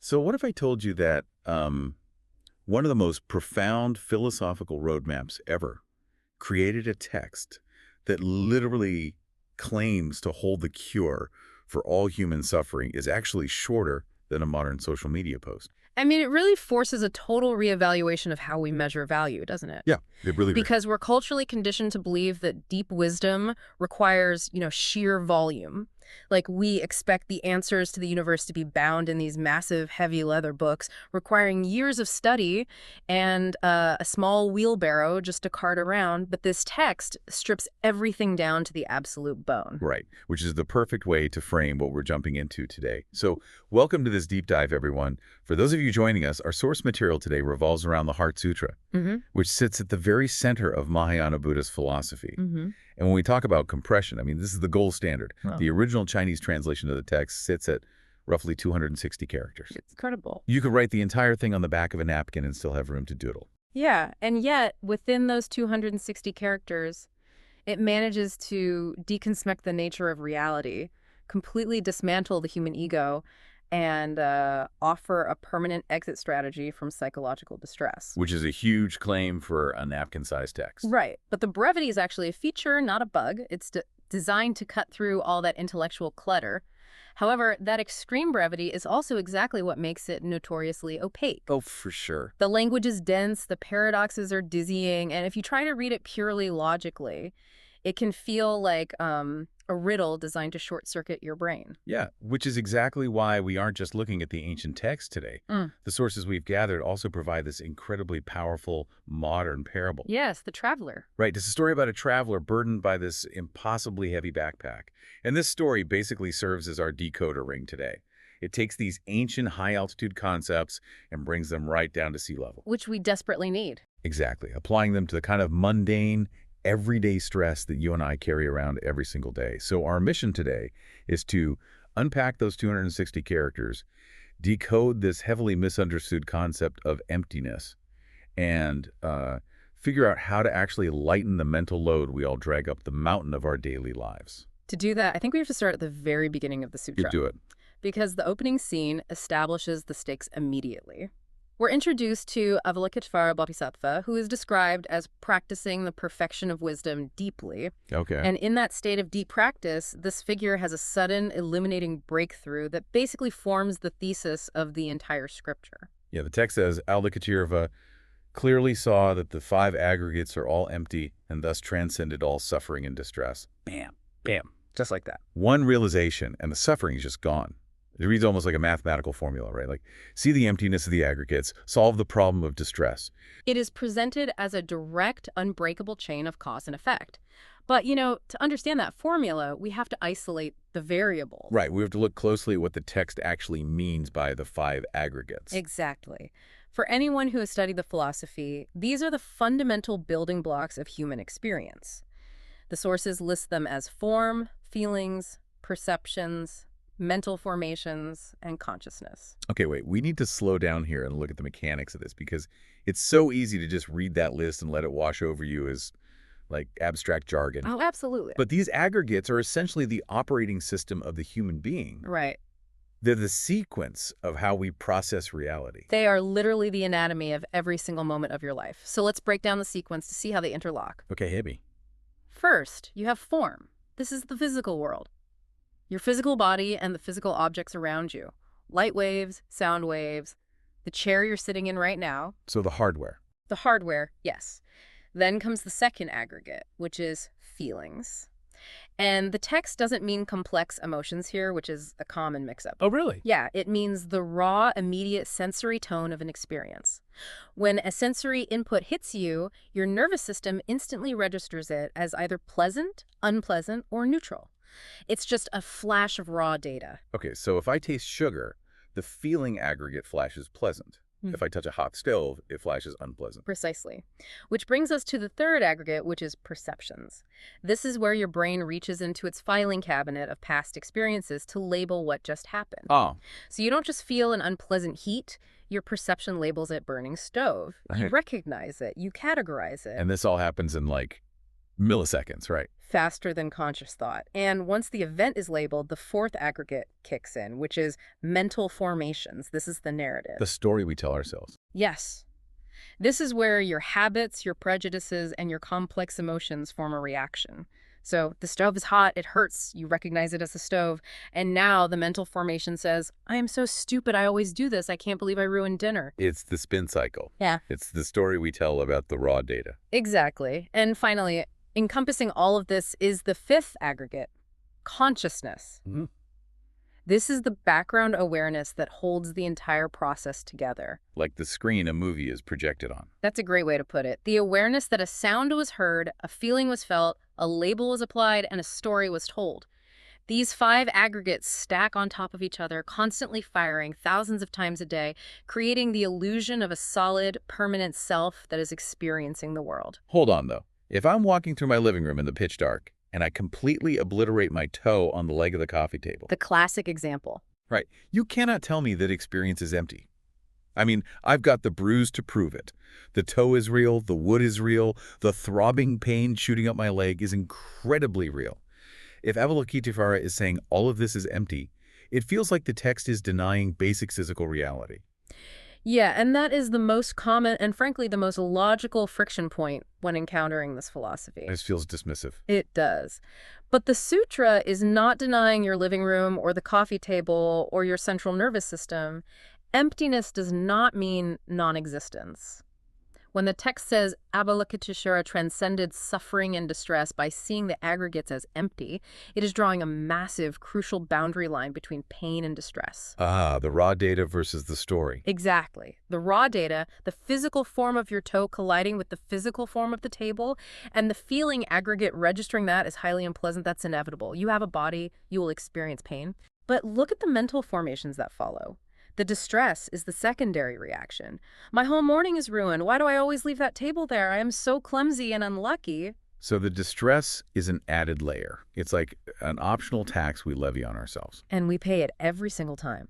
So what if I told you that one of the most profound philosophical roadmaps ever created a text that literally claims to hold the cure for all human suffering is actually shorter than a modern social media post? I mean, it really forces a total reevaluation of how we measure value, doesn't it? Yeah, it really Because we're culturally conditioned to believe that deep wisdom requires, sheer volume. Like, we expect the answers to the universe to be bound in these massive, heavy leather books, requiring years of study and a small wheelbarrow just to cart around. But this text strips everything down to the absolute bone. Right, which is the perfect way to frame what we're jumping into today. So welcome to this deep dive, everyone. For those of you joining us, our source material today revolves around the Heart Sutra, which sits at the very center of Mahayana Buddhist philosophy. And when we talk about compression, I mean, this is the gold standard. Wow. The original Chinese translation of the text sits at roughly 260 characters. It's incredible. You could write the entire thing on the back of a napkin and still have room to doodle. Yeah, and yet, within those 260 characters, it manages to deconstruct the nature of reality, completely dismantle the human ego, and offer a permanent exit strategy from psychological distress. Which is a huge claim for a napkin-sized text. Right, but the brevity is actually a feature, not a bug. It's designed to cut through all that intellectual clutter. However, that extreme brevity is also exactly what makes it notoriously opaque. Oh, for sure. The language is dense, the paradoxes are dizzying, and if you try to read it purely logically, it can feel like a riddle designed to short-circuit your brain. Yeah, which is exactly why we aren't just looking at the ancient text today. The sources we've gathered also provide this incredibly powerful modern parable. Yes, the traveler. Right, it's a story about a traveler burdened by this impossibly heavy backpack. And this story basically serves as our decoder ring today. It takes these ancient high-altitude concepts and brings them right down to sea level. Which we desperately need. Exactly, applying them to the kind of mundane, everyday stress that you and I carry around every single day. So our mission today is to unpack those 260 characters, decode this heavily misunderstood concept of emptiness, and figure out how to actually lighten the mental load we all drag up the mountain of our daily lives. To do that, I think we have to start at the very beginning of the sutra. You do it. Because the opening scene establishes the stakes immediately. We're introduced to Avalokiteshvara Bodhisattva, who is described as practicing the perfection of wisdom deeply. Okay. And in that state of deep practice, this figure has a sudden, illuminating breakthrough that basically forms the thesis of the entire scripture. Yeah, the text says, Avalokiteshvara clearly saw that the five aggregates are all empty and thus transcended all suffering and distress. Bam, bam, just like that. One realization, and the suffering is just gone. It reads almost like a mathematical formula, right? Like, see the emptiness of the aggregates, solve the problem of distress. It is presented as a direct, unbreakable chain of cause and effect. But, to understand that formula, we have to isolate the variables. Right, we have to look closely at what the text actually means by the five aggregates. Exactly. For anyone who has studied the philosophy, these are the fundamental building blocks of human experience. The sources list them as form, feelings, perceptions, mental formations, and consciousness. Okay, wait, we need to slow down here and look at the mechanics of this, because it's so easy to just read that list and let it wash over you as, like, abstract jargon. Oh, absolutely. But these aggregates are essentially the operating system of the human being. Right. They're the sequence of how we process reality. They are literally the anatomy of every single moment of your life. So let's break down the sequence to see how they interlock. Okay, hit me. First, you have form. This is the physical world. Your physical body and the physical objects around you. Light waves, sound waves, the chair you're sitting in right now. So the hardware. The hardware, yes. Then comes the second aggregate, which is feelings. And the text doesn't mean complex emotions here, which is a common mix-up. Oh, really? Yeah, it means the raw, immediate sensory tone of an experience. When a sensory input hits you, your nervous system instantly registers it as either pleasant, unpleasant, or neutral. It's just a flash of raw data. Okay, so if I taste sugar, the feeling aggregate flashes pleasant. If I touch a hot stove, it flashes unpleasant. Precisely. Which brings us to the third aggregate, which is perceptions. This is where your brain reaches into its filing cabinet of past experiences to label what just happened. Oh. So you don't just feel an unpleasant heat, your perception labels it burning stove. You recognize it, you categorize it. And this all happens in, like, milliseconds, right? faster than conscious thought. And once the event is labeled, the fourth aggregate kicks in, which is mental formations. This is the narrative. The story we tell ourselves. Yes. This is where your habits, your prejudices, and your complex emotions form a reaction. So the stove is hot, it hurts, you recognize it as a stove, and now the mental formation says, I am so stupid, I always do this, I can't believe I ruined dinner. It's the spin cycle. Yeah. It's the story we tell about the raw data. Exactly. And finally, encompassing all of this is the fifth aggregate, consciousness. Mm-hmm. This is the background awareness that holds the entire process together. Like the screen a movie is projected on. That's a great way to put it. The awareness that a sound was heard, a feeling was felt, a label was applied, and a story was told. These five aggregates stack on top of each other, constantly firing thousands of times a day, creating the illusion of a solid, permanent self that is experiencing the world. Hold on, though. If I'm walking through my living room in the pitch dark, and I completely obliterate my toe on the leg of the coffee table. The classic example. Right. You cannot tell me that experience is empty. I mean, I've got the bruise to prove it. The toe is real, the wood is real, the throbbing pain shooting up my leg is incredibly real. If Avalokiteshvara is saying all of this is empty, it feels like the text is denying basic physical reality. Yeah, and that is the most common and frankly the most logical friction point when encountering this philosophy. This feels dismissive. It does. But the sutra is not denying your living room or the coffee table or your central nervous system. Emptiness does not mean non-existence. When the text says Avalokiteshvara transcended suffering and distress by seeing the aggregates as empty, it is drawing a massive, crucial boundary line between pain and distress. Ah, the raw data versus the story. Exactly. The raw data, the physical form of your toe colliding with the physical form of the table, and the feeling aggregate registering that is highly unpleasant, that's inevitable. You have a body, you will experience pain. But look at the mental formations that follow. The distress is the secondary reaction. My whole morning is ruined. Why do I always leave that table there? I am so clumsy and unlucky. So the distress is an added layer. It's like an optional tax we levy on ourselves. And we pay it every single time.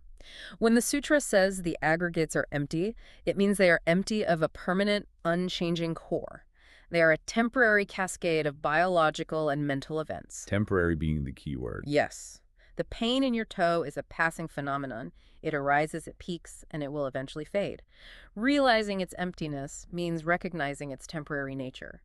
When the sutra says the aggregates are empty, it means they are empty of a permanent, unchanging core. They are a temporary cascade of biological and mental events. Temporary being the key word. Yes. The pain in your toe is a passing phenomenon. It arises, it peaks, and it will eventually fade. Realizing its emptiness means recognizing its temporary nature.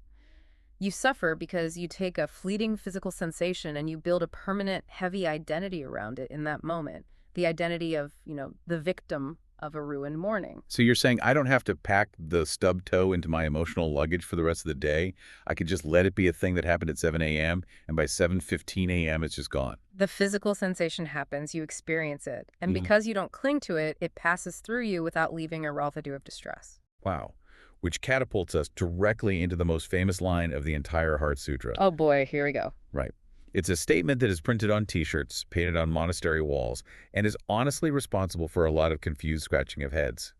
You suffer because you take a fleeting physical sensation and you build a permanent, heavy identity around it in that moment. The identity of, the victim of a ruined morning. So you're saying I don't have to pack the stub toe into my emotional luggage for the rest of the day? I could just let it be a thing that happened at 7 a.m. and by 7:15 a.m. it's just gone. The physical sensation happens, you experience it. And because you don't cling to it, it passes through you without leaving a residue of distress. Wow. Which catapults us directly into the most famous line of the entire Heart Sutra. Oh boy, here we go. Right. It's a statement that is printed on T-shirts, painted on monastery walls, and is honestly responsible for a lot of confused scratching of heads.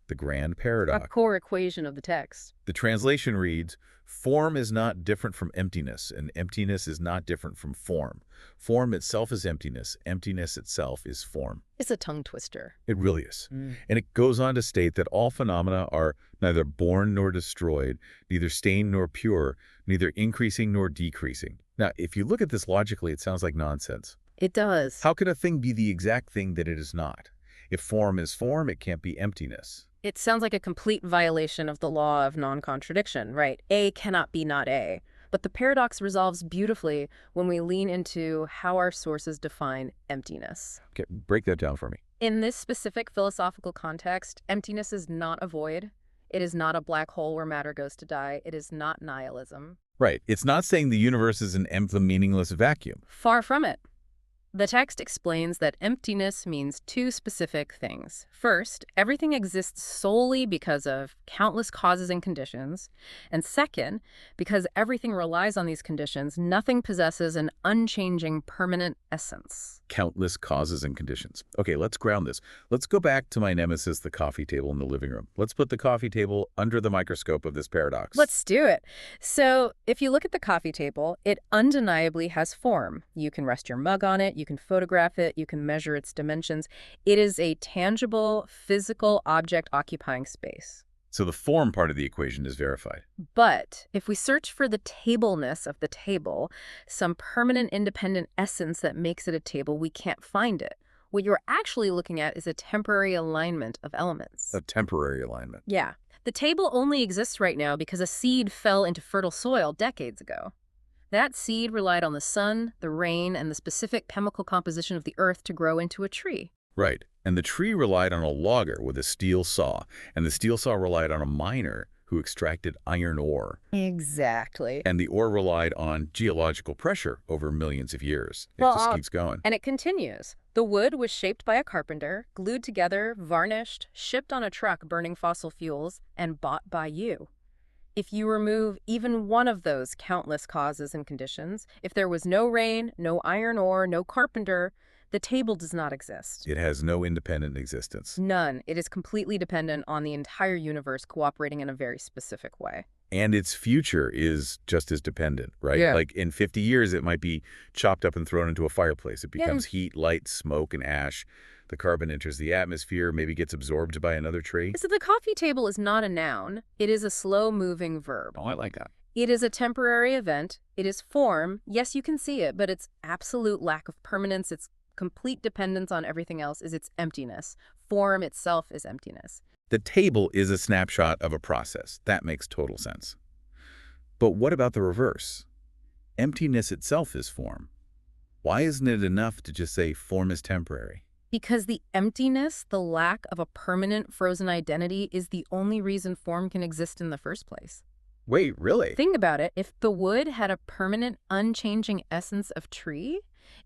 The grand paradox. A core equation of the text. The translation reads, form is not different from emptiness, and emptiness is not different from form. Form itself is emptiness. Emptiness itself is form. It's a tongue twister. It really is. And it goes on to state that all phenomena are neither born nor destroyed, neither stained nor pure, neither increasing nor decreasing. Now, if you look at this logically, it sounds like nonsense. It does. How can a thing be the exact thing that it is not? If form is form, it can't be emptiness. It sounds like a complete violation of the law of non-contradiction, right? A cannot be not A. But the paradox resolves beautifully when we lean into how our sources define emptiness. Okay, break that down for me. In this specific philosophical context, emptiness is not a void. It is not a black hole where matter goes to die. It is not nihilism. Right. It's not saying the universe is an empty, meaningless vacuum. Far from it. The text explains that emptiness means two specific things. First, everything exists solely because of countless causes and conditions. And second, because everything relies on these conditions, nothing possesses an unchanging, permanent essence. Countless causes and conditions. Okay, let's ground this. Let's go back to my nemesis, the coffee table in the living room. Let's put the coffee table under the microscope of this paradox. Let's do it. So, if you look at the coffee table, it undeniably has form. You can rest your mug on it, you can photograph it, you can measure its dimensions. It is a tangible, physical object occupying space. So the form part of the equation is verified. But if we search for the tableness of the table, some permanent independent essence that makes it a table, we can't find it. What you're actually looking at is a temporary alignment of elements. A temporary alignment. Yeah. The table only exists right now because a seed fell into fertile soil decades ago. That seed relied on the sun, the rain, and the specific chemical composition of the earth to grow into a tree. Right. And the tree relied on a logger with a steel saw, and the steel saw relied on a miner who extracted iron ore. Exactly. And the ore relied on geological pressure over millions of years. It just keeps going. And it continues. The wood was shaped by a carpenter, glued together, varnished, shipped on a truck burning fossil fuels, and bought by you. If you remove even one of those countless causes and conditions, if there was no rain, no iron ore, no carpenter, the table does not exist. It has no independent existence. None. It is completely dependent on the entire universe cooperating in a very specific way. And its future is just as dependent, right? Yeah. Like in 50 years, it might be chopped up and thrown into a fireplace. It becomes heat, light, smoke, and ash. The carbon enters the atmosphere, maybe gets absorbed by another tree. So the coffee table is not a noun. It is a slow-moving verb. Oh, I like that. It is a temporary event. It is form. Yes, you can see it, but its absolute lack of permanence, its complete dependence on everything else is its emptiness. Form itself is emptiness. The table is a snapshot of a process. That makes total sense. But what about the reverse? Emptiness itself is form. Why isn't it enough to just say form is temporary? Because the emptiness, the lack of a permanent frozen identity, is the only reason form can exist in the first place. Wait, really? Think about it. If the wood had a permanent, unchanging essence of tree,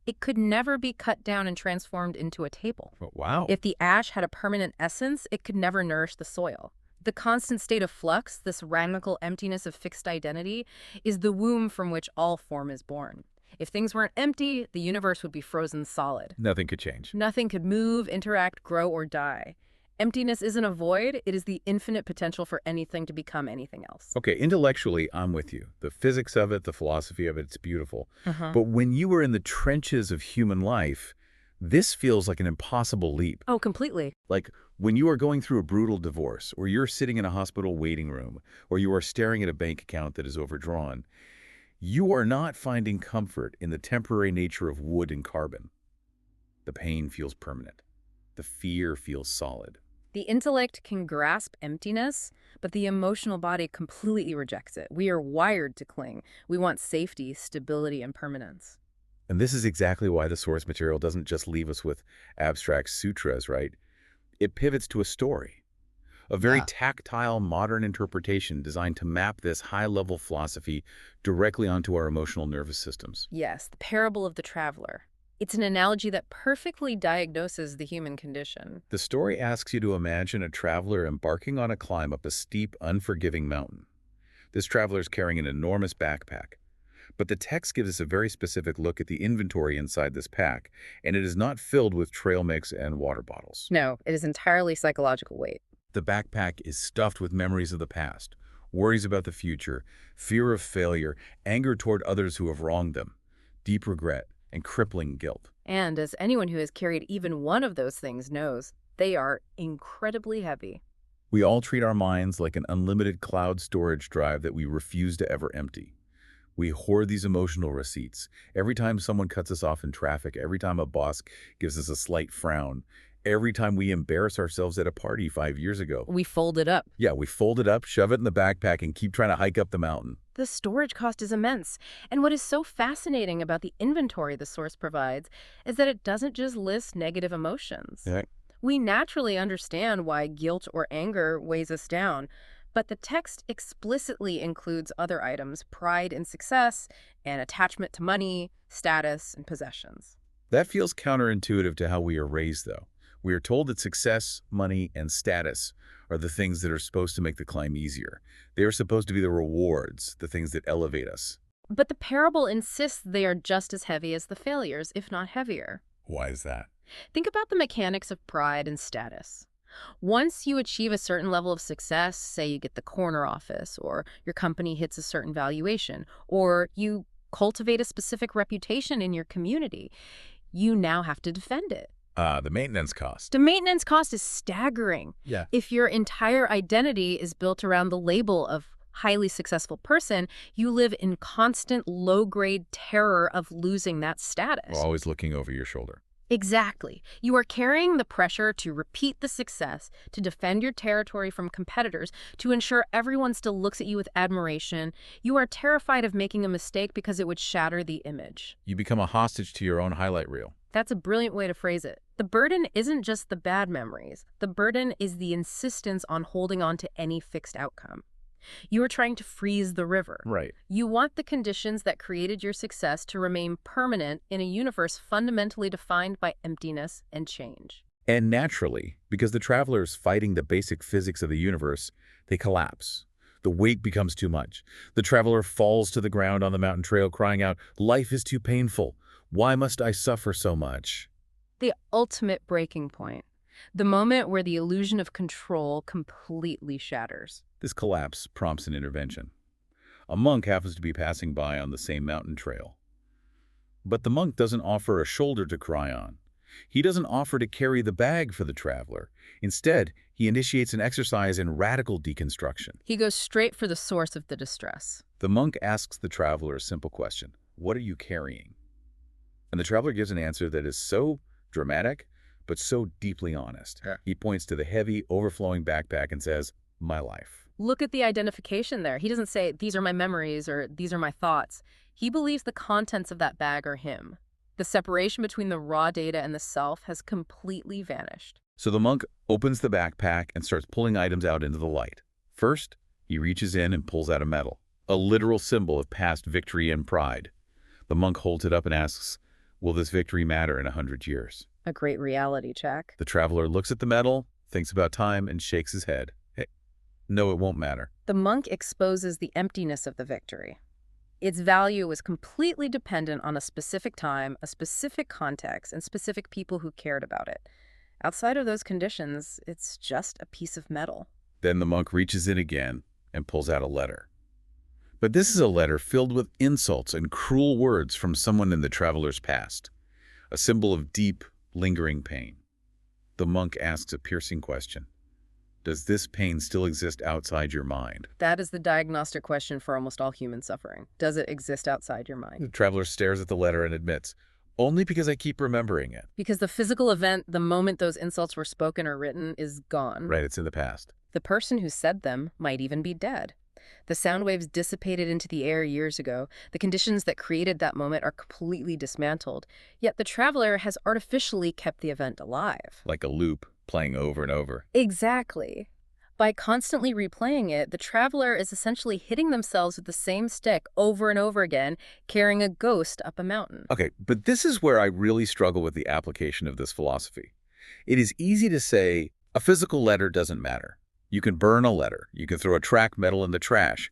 it could never be cut down and transformed into a table. Wow. If the ash had a permanent essence, it could never nourish the soil. The constant state of flux, this radical emptiness of fixed identity, is the womb from which all form is born. If things weren't empty, the universe would be frozen solid. Nothing could change. Nothing could move, interact, grow, or die. Emptiness isn't a void. It is the infinite potential for anything to become anything else. Okay, intellectually, I'm with you. The physics of it, the philosophy of it, it's beautiful. But when you were in the trenches of human life, this feels like an impossible leap. Oh, completely. Like when you are going through a brutal divorce, or you're sitting in a hospital waiting room, or you are staring at a bank account that is overdrawn, you are not finding comfort in the temporary nature of wood and carbon. The pain feels permanent. The fear feels solid. The intellect can grasp emptiness, but the emotional body completely rejects it. We are wired to cling. We want safety, stability, and permanence. And this is exactly why the source material doesn't just leave us with abstract sutras, right? It pivots to a story. A very tactile, modern interpretation designed to map this high-level philosophy directly onto our emotional nervous systems. Yes, the parable of the traveler. It's an analogy that perfectly diagnoses the human condition. The story asks you to imagine a traveler embarking on a climb up a steep, unforgiving mountain. This traveler is carrying an enormous backpack. But the text gives us a very specific look at the inventory inside this pack, and it is not filled with trail mix and water bottles. No, it is entirely psychological weight. The backpack is stuffed with memories of the past, worries about the future, fear of failure, anger toward others who have wronged them, deep regret, and crippling guilt. And as anyone who has carried even one of those things knows, they are incredibly heavy. We all treat our minds like an unlimited cloud storage drive that we refuse to ever empty. We hoard these emotional receipts. Every time someone cuts us off in traffic, every time a boss gives us a slight frown, every time we embarrass ourselves at a party 5 years ago. We fold it up. Yeah, we fold it up, shove it in the backpack, and keep trying to hike up the mountain. The storage cost is immense. And what is so fascinating about the inventory the source provides is that it doesn't just list negative emotions. Yeah. We naturally understand why guilt or anger weighs us down, but the text explicitly includes other items, pride in success, and attachment to money, status, and possessions. That feels counterintuitive to how we are raised, though. We are told that success, money, and status are the things that are supposed to make the climb easier. They are supposed to be the rewards, the things that elevate us. But the parable insists they are just as heavy as the failures, if not heavier. Why is that? Think about the mechanics of pride and status. Once you achieve a certain level of success, say you get the corner office, or your company hits a certain valuation, or you cultivate a specific reputation in your community, you now have to defend it. The maintenance cost. The maintenance cost is staggering. Yeah. If your entire identity is built around the label of highly successful person, you live in constant low-grade terror of losing that status. Always looking over your shoulder. Exactly. You are carrying the pressure to repeat the success, to defend your territory from competitors, to ensure everyone still looks at you with admiration. You are terrified of making a mistake because it would shatter the image. You become a hostage to your own highlight reel. That's a brilliant way to phrase it. The burden isn't just the bad memories. The burden is the insistence on holding on to any fixed outcome. You are trying to freeze the river. Right. You want the conditions that created your success to remain permanent in a universe fundamentally defined by emptiness and change. And naturally, because the traveler is fighting the basic physics of the universe, they collapse. The weight becomes too much. The traveler falls to the ground on the mountain trail crying out, "Life is too painful. Why must I suffer so much?" The ultimate breaking point. The moment where the illusion of control completely shatters. This collapse prompts an intervention. A monk happens to be passing by on the same mountain trail. But the monk doesn't offer a shoulder to cry on. He doesn't offer to carry the bag for the traveler. Instead, he initiates an exercise in radical deconstruction. He goes straight for the source of the distress. The monk asks the traveler a simple question: "What are you carrying?" And the traveler gives an answer that is so dramatic, but so deeply honest. Yeah. He points to the heavy, overflowing backpack and says, "My life." Look at the identification there. He doesn't say, "These are my memories," or "These are my thoughts." He believes the contents of that bag are him. The separation between the raw data and the self has completely vanished. So the monk opens the backpack and starts pulling items out into the light. First, he reaches in and pulls out a medal, a literal symbol of past victory and pride. The monk holds it up and asks, "Will this victory matter in 100 years?" A great reality check. The traveler looks at the medal, thinks about time, and shakes his head. Hey, no, it won't matter. The monk exposes the emptiness of the victory. Its value was completely dependent on a specific time, a specific context, and specific people who cared about it. Outside of those conditions, it's just a piece of metal. Then the monk reaches in again and pulls out a letter. But this is a letter filled with insults and cruel words from someone in the traveler's past, a symbol of deep, lingering pain. The monk asks a piercing question. Does this pain still exist outside your mind? That is the diagnostic question for almost all human suffering. Does it exist outside your mind? The traveler stares at the letter and admits, "Only because I keep remembering it." Because the physical event, the moment those insults were spoken or written, is gone. Right, it's in the past. The person who said them might even be dead. The sound waves dissipated into the air years ago. The conditions that created that moment are completely dismantled. Yet the traveler has artificially kept the event alive. Like a loop, playing over and over. Exactly. By constantly replaying it, the traveler is essentially hitting themselves with the same stick over and over again, carrying a ghost up a mountain. Okay, but this is where I really struggle with the application of this philosophy. It is easy to say a physical letter doesn't matter. You can burn a letter. You can throw a track metal in the trash.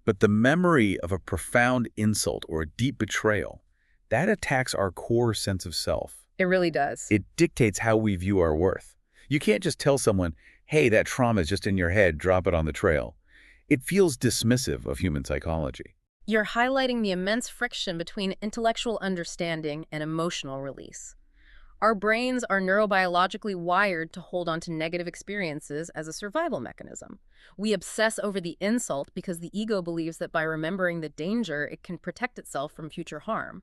But the memory of a profound insult or a deep betrayal, that attacks our core sense of self. It really does. It dictates how we view our worth. You can't just tell someone, "Hey, that trauma is just in your head, drop it on the trail." It feels dismissive of human psychology. You're highlighting the immense friction between intellectual understanding and emotional release. Our brains are neurobiologically wired to hold on to negative experiences as a survival mechanism. We obsess over the insult because the ego believes that by remembering the danger, it can protect itself from future harm.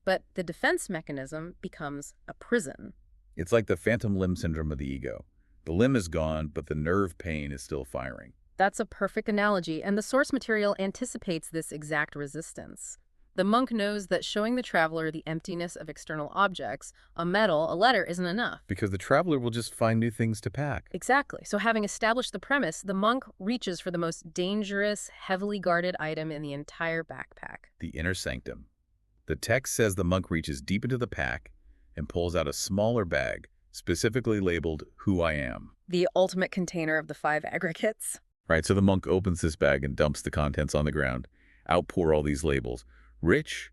But the defense mechanism becomes a prison. It's like the phantom limb syndrome of the ego. The limb is gone, but the nerve pain is still firing. That's a perfect analogy, and the source material anticipates this exact resistance. The monk knows that showing the traveler the emptiness of external objects, a medal, a letter, isn't enough. Because the traveler will just find new things to pack. Exactly. So having established the premise, the monk reaches for the most dangerous, heavily guarded item in the entire backpack. The inner sanctum. The text says the monk reaches deep into the pack and pulls out a smaller bag, specifically labeled "Who I Am." The ultimate container of the 5 aggregates. Right, so the monk opens this bag and dumps the contents on the ground. Out pour all these labels. Rich,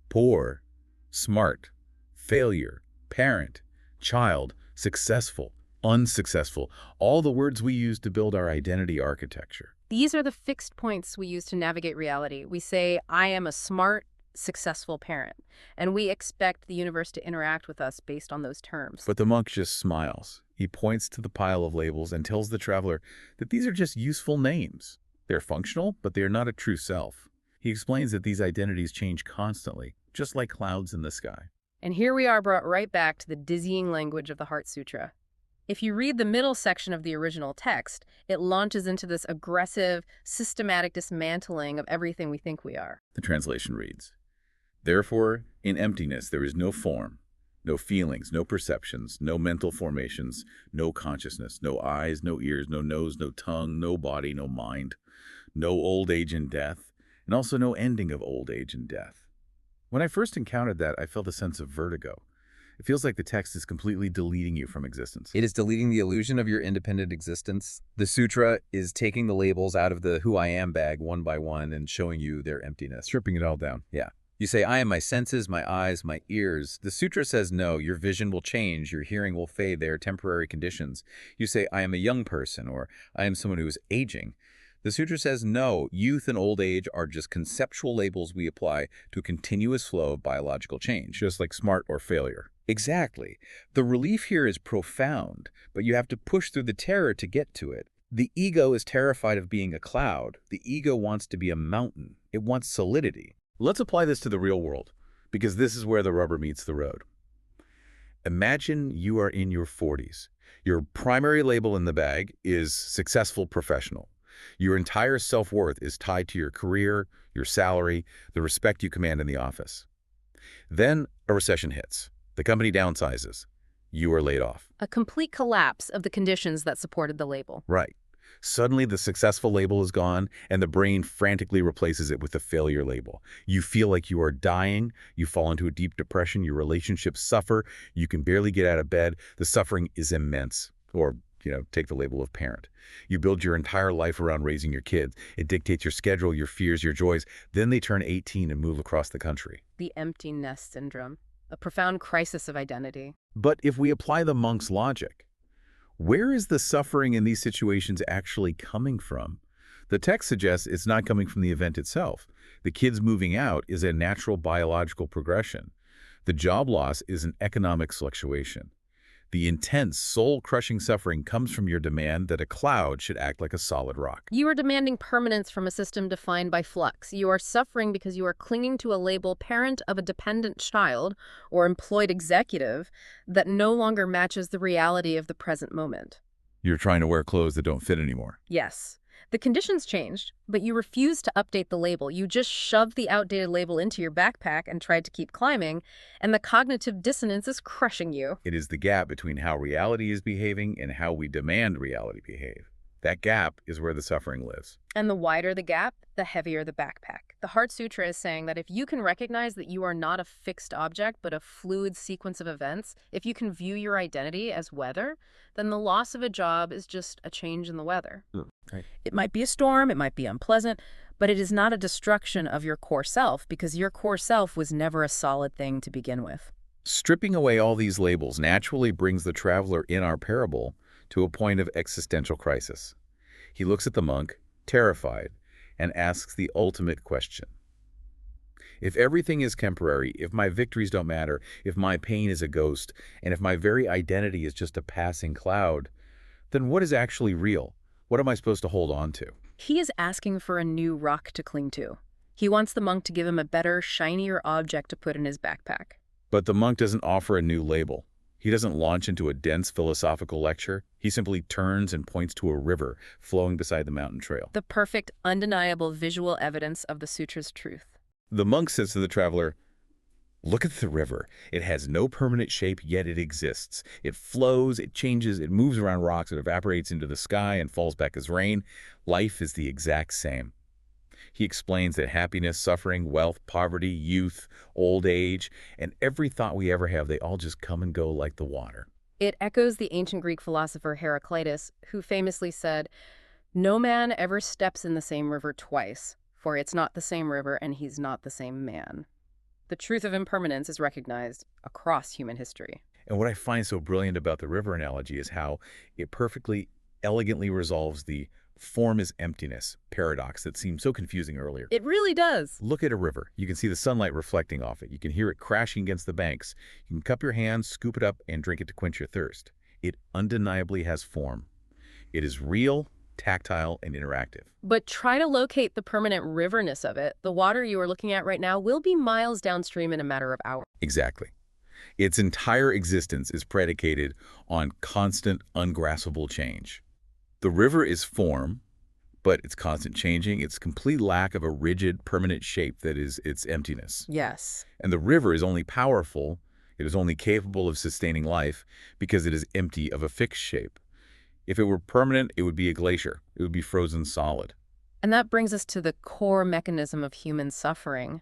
poor, smart, failure, parent, child, successful, unsuccessful. All the words we use to build our identity architecture. These are the fixed points we use to navigate reality. We say, I am a smart, successful parent, and we expect the universe to interact with us based on those terms. But the monk just smiles. He points to the pile of labels and tells the traveler that these are just useful names. They're functional, but they are not a true self. He explains that these identities change constantly, just like clouds in the sky. And here we are brought right back to the dizzying language of the Heart Sutra. If you read the middle section of the original text, it launches into this aggressive, systematic dismantling of everything we think we are. The translation reads, "Therefore, in emptiness there is no form, no feelings, no perceptions, no mental formations, no consciousness, no eyes, no ears, no nose, no tongue, no body, no mind, no old age and death, and also no ending of old age and death." When I first encountered that, I felt a sense of vertigo. It feels like the text is completely deleting you from existence. It is deleting the illusion of your independent existence. The sutra is taking the labels out of the who I am bag one by one and showing you their emptiness. Stripping it all down. Yeah. You say, I am my senses, my eyes, my ears. The sutra says, no, your vision will change, your hearing will fade, they are temporary conditions. You say, I am a young person, or I am someone who is aging. The sutra says, no, youth and old age are just conceptual labels we apply to a continuous flow of biological change. Just like smart or failure. Exactly. The relief here is profound, but you have to push through the terror to get to it. The ego is terrified of being a cloud. The ego wants to be a mountain. It wants solidity. Let's apply this to the real world, because this is where the rubber meets the road. Imagine you are in your 40s. Your primary label in the bag is successful professional. Your entire self-worth is tied to your career, your salary, the respect you command in the office. Then a recession hits. The company downsizes. You are laid off. A complete collapse of the conditions that supported the label. Right. Suddenly, the successful label is gone, and the brain frantically replaces it with the failure label. You feel like you are dying. You fall into a deep depression. Your relationships suffer. You can barely get out of bed. The suffering is immense. Or, take the label of parent. You build your entire life around raising your kids. It dictates your schedule, your fears, your joys. Then they turn 18 and move across the country. The empty nest syndrome. A profound crisis of identity. But if we apply the monk's logic, where is the suffering in these situations actually coming from? The text suggests it's not coming from the event itself. The kids moving out is a natural biological progression. The job loss is an economic fluctuation. The intense, soul-crushing suffering comes from your demand that a cloud should act like a solid rock. You are demanding permanence from a system defined by flux. You are suffering because you are clinging to a label parent of a dependent child or employed executive that no longer matches the reality of the present moment. You're trying to wear clothes that don't fit anymore. Yes. The conditions changed, but you refused to update the label. You just shoved the outdated label into your backpack and tried to keep climbing, and the cognitive dissonance is crushing you. It is the gap between how reality is behaving and how we demand reality behave. That gap is where the suffering lives. And the wider the gap, the heavier the backpack. The Heart Sutra is saying that if you can recognize that you are not a fixed object, but a fluid sequence of events, if you can view your identity as weather, then the loss of a job is just a change in the weather. Right. It might be a storm, it might be unpleasant, but it is not a destruction of your core self, because your core self was never a solid thing to begin with. Stripping away all these labels naturally brings the traveler in our parable to a point of existential crisis. He looks at the monk, terrified, and asks the ultimate question. If everything is temporary, if my victories don't matter, if my pain is a ghost, and if my very identity is just a passing cloud, then what is actually real? What am I supposed to hold on to? He is asking for a new rock to cling to. He wants the monk to give him a better, shinier object to put in his backpack. But the monk doesn't offer a new label. He doesn't launch into a dense philosophical lecture. He simply turns and points to a river flowing beside the mountain trail. The perfect, undeniable visual evidence of the sutra's truth. The monk says to the traveler, "Look at the river. It has no permanent shape, yet it exists. It flows, it changes, it moves around rocks, it evaporates into the sky and falls back as rain. Life is the exact same." He explains that happiness, suffering, wealth, poverty, youth, old age, and every thought we ever have, they all just come and go like the water. It echoes the ancient Greek philosopher Heraclitus, who famously said, "No man ever steps in the same river twice, for it's not the same river and he's not the same man." The truth of impermanence is recognized across human history. And what I find so brilliant about the river analogy is how it perfectly, elegantly resolves the Form is emptiness, paradox that seemed so confusing earlier. It really does. Look at a river. You can see the sunlight reflecting off it. You can hear it crashing against the banks. You can cup your hands, scoop it up, and drink it to quench your thirst. It undeniably has form. It is real, tactile, and interactive. But try to locate the permanent riverness of it. The water you are looking at right now will be miles downstream in a matter of hours. Exactly. Its entire existence is predicated on constant, ungraspable change. The river is form, but it's constant changing. Its complete lack of a rigid, permanent shape that is its emptiness. Yes. And the river is only powerful, it is only capable of sustaining life because it is empty of a fixed shape. If it were permanent, it would be a glacier. It would be frozen solid. And that brings us to the core mechanism of human suffering.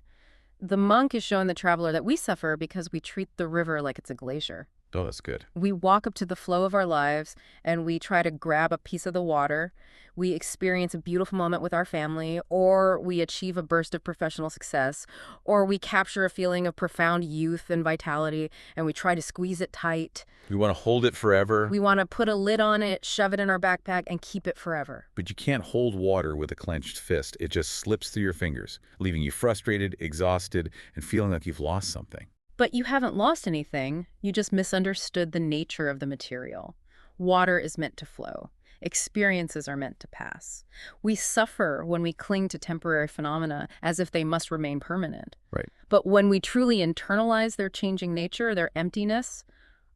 The monk is showing the traveler that we suffer because we treat the river like it's a glacier. Oh, that's good. We walk up to the flow of our lives and we try to grab a piece of the water. We experience a beautiful moment with our family, or we achieve a burst of professional success, or we capture a feeling of profound youth and vitality and we try to squeeze it tight. We want to hold it forever. We want to put a lid on it, shove it in our backpack, and keep it forever. But you can't hold water with a clenched fist. It just slips through your fingers, leaving you frustrated, exhausted, and feeling like you've lost something. But you haven't lost anything. You just misunderstood the nature of the material. Water is meant to flow. Experiences are meant to pass. We suffer when we cling to temporary phenomena as if they must remain permanent. Right. But when we truly internalize their changing nature, their emptiness,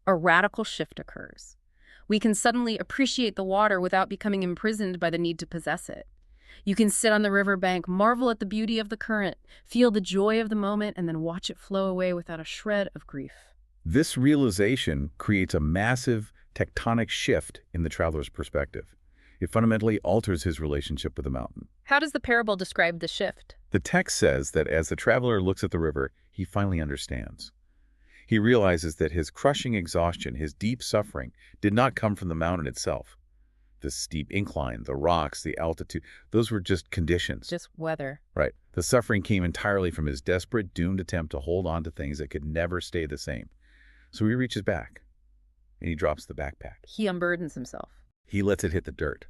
a radical shift occurs. We can suddenly appreciate the water without becoming imprisoned by the need to possess it. You can sit on the riverbank, marvel at the beauty of the current, feel the joy of the moment, and then watch it flow away without a shred of grief. This realization creates a massive tectonic shift in the traveler's perspective. It fundamentally alters his relationship with the mountain. How does the parable describe the shift? The text says that as the traveler looks at the river, he finally understands. He realizes that his crushing exhaustion, his deep suffering, did not come from the mountain itself. The steep incline, the rocks, the altitude, those were just conditions. Just weather. Right. The suffering came entirely from his desperate, doomed attempt to hold on to things that could never stay the same. So he reaches back, and he drops the backpack. He unburdens himself. He lets it hit the dirt.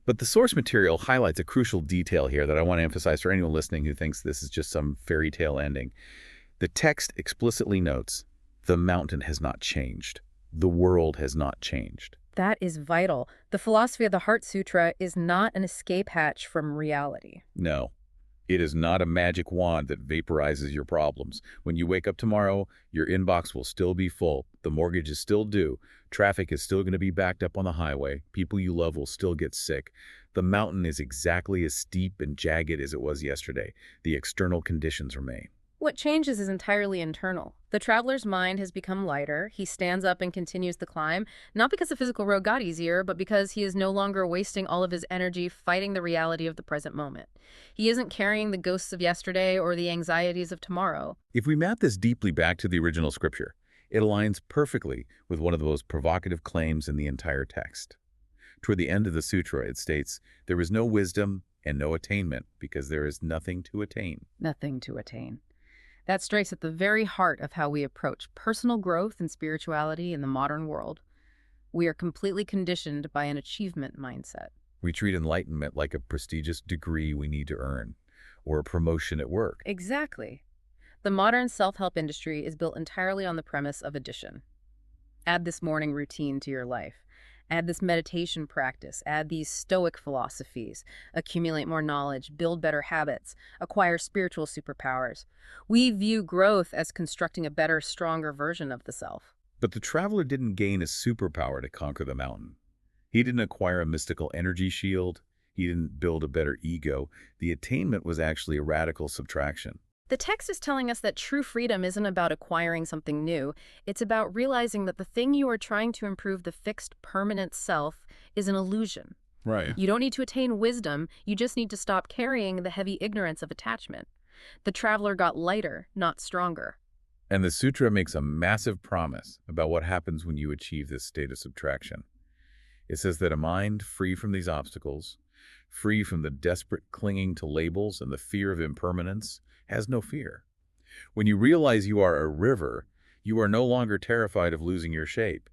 But the source material highlights a crucial detail here that I want to emphasize for anyone listening who thinks this is just some fairy tale ending. The text explicitly notes, the mountain has not changed. The world has not changed. That is vital. The philosophy of the Heart Sutra is not an escape hatch from reality. No, it is not a magic wand that vaporizes your problems. When you wake up tomorrow, your inbox will still be full. The mortgage is still due. Traffic is still going to be backed up on the highway. People you love will still get sick. The mountain is exactly as steep and jagged as it was yesterday. The external conditions remain. What changes is entirely internal. The traveler's mind has become lighter. He stands up and continues the climb, not because the physical road got easier, but because he is no longer wasting all of his energy fighting the reality of the present moment. He isn't carrying the ghosts of yesterday or the anxieties of tomorrow. If we map this deeply back to the original scripture, it aligns perfectly with one of the most provocative claims in the entire text. Toward the end of the sutra, it states, "There is no wisdom and no attainment because there is nothing to attain." Nothing to attain. That strikes at the very heart of how we approach personal growth and spirituality in the modern world. We are completely conditioned by an achievement mindset. We treat enlightenment like a prestigious degree we need to earn, or a promotion at work. Exactly. The modern self-help industry is built entirely on the premise of addition. Add this morning routine to your life. Add this meditation practice, add these stoic philosophies, accumulate more knowledge, build better habits, acquire spiritual superpowers. We view growth as constructing a better, stronger version of the self. But the traveler didn't gain a superpower to conquer the mountain. He didn't acquire a mystical energy shield. He didn't build a better ego. The attainment was actually a radical subtraction. The text is telling us that true freedom isn't about acquiring something new. It's about realizing that the thing you are trying to improve, the fixed, permanent self, is an illusion. Right. You don't need to attain wisdom. You just need to stop carrying the heavy ignorance of attachment. The traveler got lighter, not stronger. And the sutra makes a massive promise about what happens when you achieve this state of subtraction. It says that a mind free from these obstacles, free from the desperate clinging to labels and the fear of impermanence, has no fear. When you realize you are a river, you are no longer terrified of losing your shape.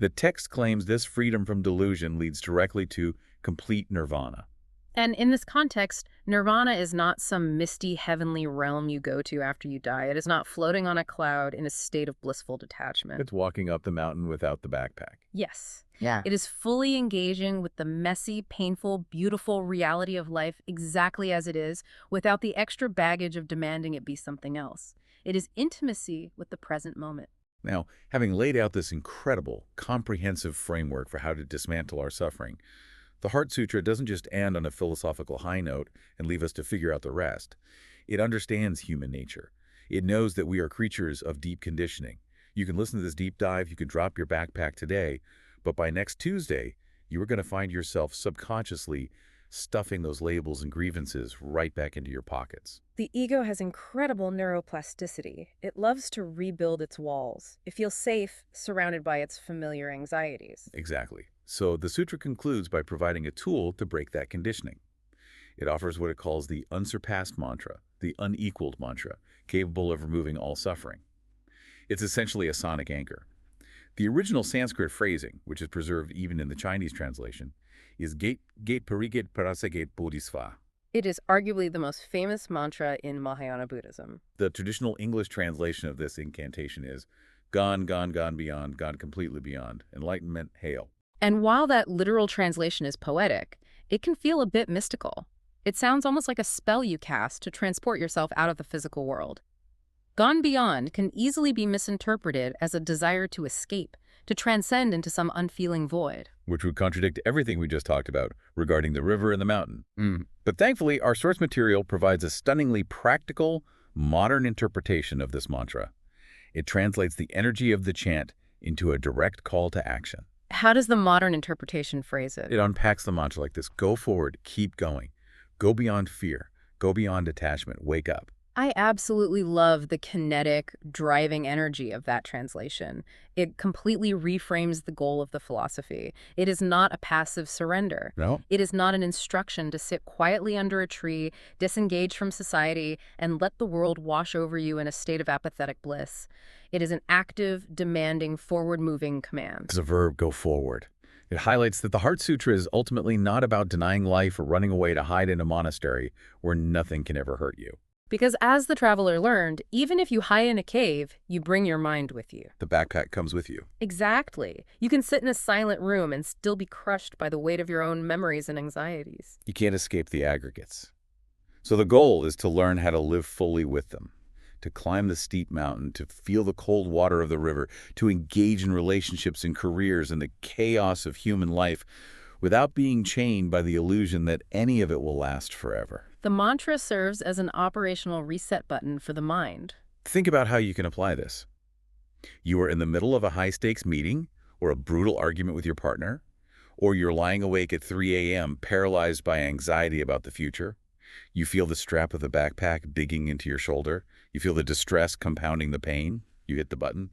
The text claims this freedom from delusion leads directly to complete nirvana. And in this context, nirvana is not some misty heavenly realm you go to after you die. It is not floating on a cloud in a state of blissful detachment. It's walking up the mountain without the backpack. Yes. Yeah. It is fully engaging with the messy, painful, beautiful reality of life exactly as it is, without the extra baggage of demanding it be something else. It is intimacy with the present moment. Now, having laid out this incredible, comprehensive framework for how to dismantle our suffering, the Heart Sutra doesn't just end on a philosophical high note and leave us to figure out the rest. It understands human nature. It knows that we are creatures of deep conditioning. You can listen to this deep dive, you can drop your backpack today, but by next Tuesday, you are going to find yourself subconsciously stuffing those labels and grievances right back into your pockets. The ego has incredible neuroplasticity. It loves to rebuild its walls. It feels safe, surrounded by its familiar anxieties. Exactly. So the sutra concludes by providing a tool to break that conditioning. It offers what it calls the unsurpassed mantra, the unequaled mantra, capable of removing all suffering. It's essentially a sonic anchor. The original Sanskrit phrasing, which is preserved even in the Chinese translation, is Gate Parigate Parasagate Bodhisattva. It is arguably the most famous mantra in Mahayana Buddhism. The traditional English translation of this incantation is Gone, gone, gone beyond, gone completely beyond, enlightenment, hail. And while that literal translation is poetic, it can feel a bit mystical. It sounds almost like a spell you cast to transport yourself out of the physical world. Gone beyond can easily be misinterpreted as a desire to escape, to transcend into some unfeeling void. Which would contradict everything we just talked about regarding the river and the mountain. But thankfully, our source material provides a stunningly practical, modern interpretation of this mantra. It translates the energy of the chant into a direct call to action. How does the modern interpretation phrase it? It unpacks the mantra like this: go forward, keep going. Go beyond fear. Go beyond attachment. Wake up. I absolutely love the kinetic, driving energy of that translation. It completely reframes the goal of the philosophy. It is not a passive surrender. No? It is not an instruction to sit quietly under a tree, disengage from society, and let the world wash over you in a state of apathetic bliss. It is an active, demanding, forward-moving command. It's a verb, go forward. It highlights that the Heart Sutra is ultimately not about denying life or running away to hide in a monastery where nothing can ever hurt you. Because as the traveler learned, even if you hide in a cave, you bring your mind with you. The backpack comes with you. Exactly. You can sit in a silent room and still be crushed by the weight of your own memories and anxieties. You can't escape the aggregates. So the goal is to learn how to live fully with them, to climb the steep mountain, to feel the cold water of the river, to engage in relationships and careers and the chaos of human life without being chained by the illusion that any of it will last forever. The mantra serves as an operational reset button for the mind. Think about how you can apply this. You are in the middle of a high-stakes meeting or a brutal argument with your partner, or you're lying awake at 3 a.m. paralyzed by anxiety about the future. You feel the strap of the backpack digging into your shoulder. You feel the distress compounding the pain. You hit the button.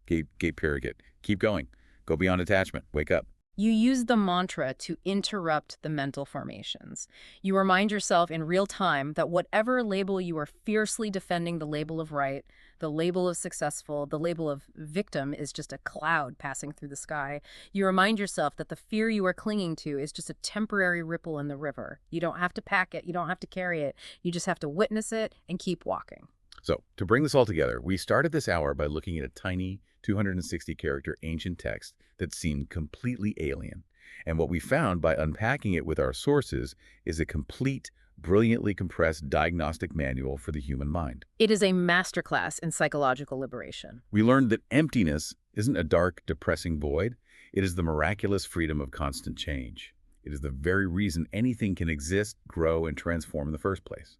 Gate Parigate. Keep going. Go beyond attachment. Wake up. You use the mantra to interrupt the mental formations. You remind yourself in real time that whatever label you are fiercely defending, the label of right, the label of successful, the label of victim, is just a cloud passing through the sky. You remind yourself that the fear you are clinging to is just a temporary ripple in the river. You don't have to pack it. You don't have to carry it. You just have to witness it and keep walking. So, to bring this all together, we started this hour by looking at a tiny 260-character ancient text that seemed completely alien. And what we found by unpacking it with our sources is a complete, brilliantly compressed diagnostic manual for the human mind. It is a masterclass in psychological liberation. We learned that emptiness isn't a dark, depressing void. It is the miraculous freedom of constant change. It is the very reason anything can exist, grow, and transform in the first place.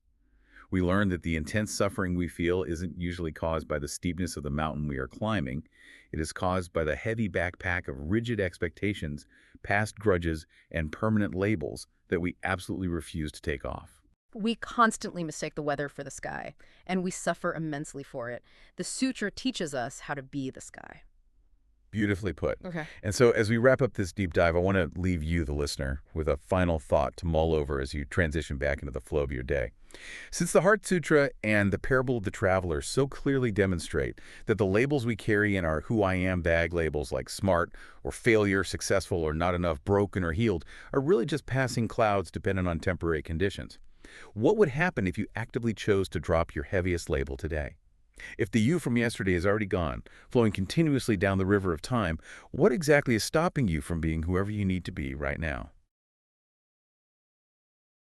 We learned that the intense suffering we feel isn't usually caused by the steepness of the mountain we are climbing. It is caused by the heavy backpack of rigid expectations, past grudges, and permanent labels that we absolutely refuse to take off. We constantly mistake the weather for the sky, and we suffer immensely for it. The sutra teaches us how to be the sky. Beautifully put. Okay. And so as we wrap up this deep dive, I want to leave you, the listener, with a final thought to mull over as you transition back into the flow of your day. Since the Heart Sutra and the Parable of the Traveler so clearly demonstrate that the labels we carry in our who I am bag, labels like smart or failure, successful or not enough, broken or healed, are really just passing clouds dependent on temporary conditions. What would happen if you actively chose to drop your heaviest label today? If the you from yesterday is already gone, flowing continuously down the river of time, what exactly is stopping you from being whoever you need to be right now?